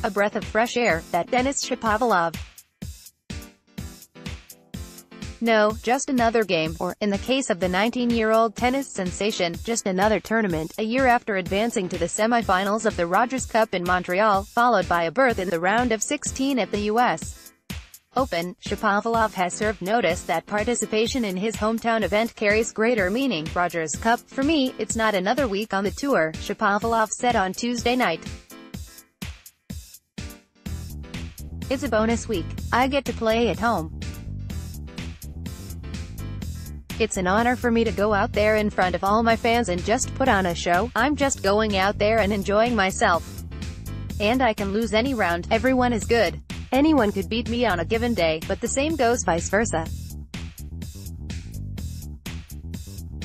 A breath of fresh air, that Denis Shapovalov. No, just another game, or, in the case of the 19-year-old tennis sensation, just another tournament, a year after advancing to the semifinals of the Rogers Cup in Montreal, followed by a berth in the round of 16 at the U.S. Open. Shapovalov has served notice that participation in his hometown event carries greater meaning. Rogers Cup, for me, it's not another week on the tour, Shapovalov said on Tuesday night. It's a bonus week. I get to play at home. It's an honor for me to go out there in front of all my fans and just put on a show. I'm just going out there and enjoying myself. And I can lose any round. Everyone is good. Anyone could beat me on a given day, but the same goes vice versa.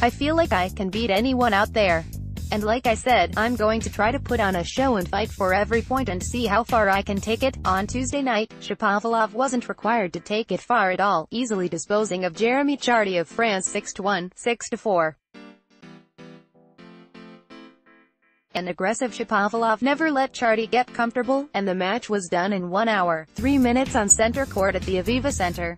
I feel like I can beat anyone out there. And like I said, I'm going to try to put on a show and fight for every point and see how far I can take it. On Tuesday night, Shapovalov wasn't required to take it far at all, easily disposing of Jeremy Chardy of France 6-1, 6-4. An aggressive Shapovalov never let Chardy get comfortable, and the match was done in 1 hour, 3 minutes on center court at the Aviva Center.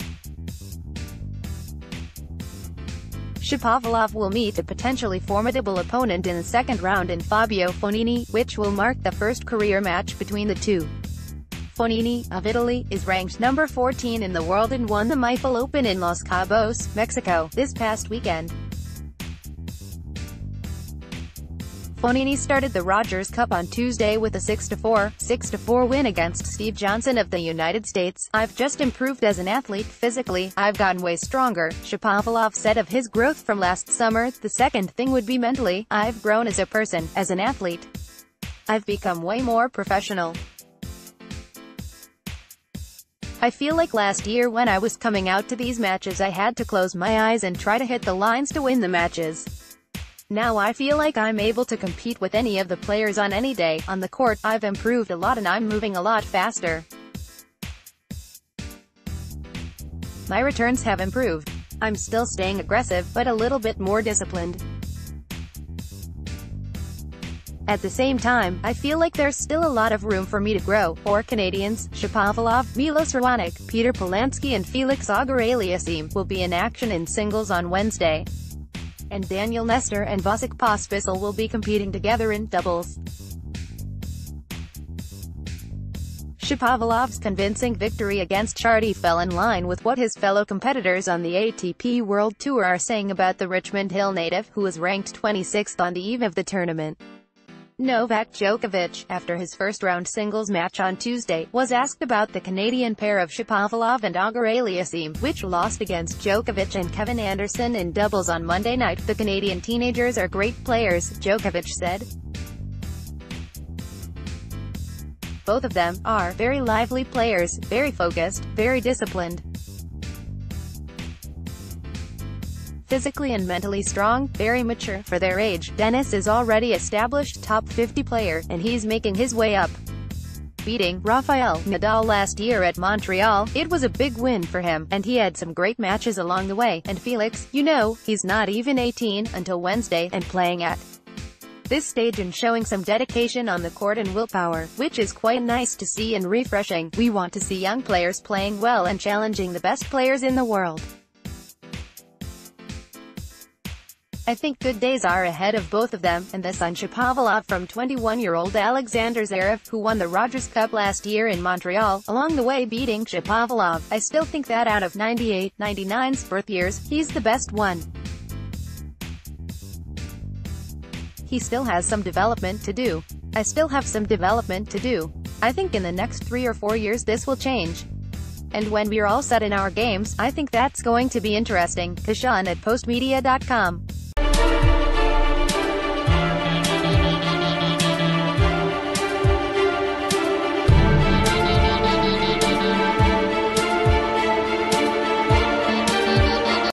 Shapovalov will meet a potentially formidable opponent in the second round in Fabio Fognini, which will mark the first career match between the two. Fognini, of Italy, is ranked number 14 in the world and won the Maifel Open in Los Cabos, Mexico, this past weekend. Fognini started the Rogers Cup on Tuesday with a 6-4, 6-4 win against Steve Johnson of the United States. I've just improved as an athlete. Physically, I've gotten way stronger, Shapovalov said of his growth from last summer. The second thing would be mentally. I've grown as a person, as an athlete. I've become way more professional. I feel like last year when I was coming out to these matches I had to close my eyes and try to hit the lines to win the matches. Now I feel like I'm able to compete with any of the players on any day. On the court, I've improved a lot and I'm moving a lot faster. My returns have improved. I'm still staying aggressive, but a little bit more disciplined. At the same time, I feel like there's still a lot of room for me to grow. 4 Canadians, Shapovalov, Milos Raonic, Peter Polansky and Felix Auger-Aliassime, will be in action in singles on Wednesday. And Daniel Nestor and Vasek Pospisil will be competing together in doubles. Shapovalov's convincing victory against Chardy fell in line with what his fellow competitors on the ATP World Tour are saying about the Richmond Hill native, who was ranked 26th on the eve of the tournament. Novak Djokovic, after his first-round singles match on Tuesday, was asked about the Canadian pair of Shapovalov and Auger-Aliassime, which lost against Djokovic and Kevin Anderson in doubles on Monday night. The Canadian teenagers are great players, Djokovic said. Both of them are very lively players, very focused, very disciplined. Physically and mentally strong, very mature for their age. Denis is already established top 50 player, and he's making his way up. Beating Rafael Nadal last year at Montreal, it was a big win for him, and he had some great matches along the way. And Felix, you know, he's not even 18 until Wednesday, and playing at this stage and showing some dedication on the court and willpower, which is quite nice to see and refreshing. We want to see young players playing well and challenging the best players in the world. I think good days are ahead of both of them, and this on Shapovalov from 21-year-old Alexander Zverev, who won the Rogers Cup last year in Montreal, along the way beating Shapovalov. I still think that out of 98, 99's birth years, he's the best one. He still has some development to do. I still have some development to do. I think in the next 3 or 4 years this will change. And when we're all set in our games, I think that's going to be interesting. Kashan at postmedia.com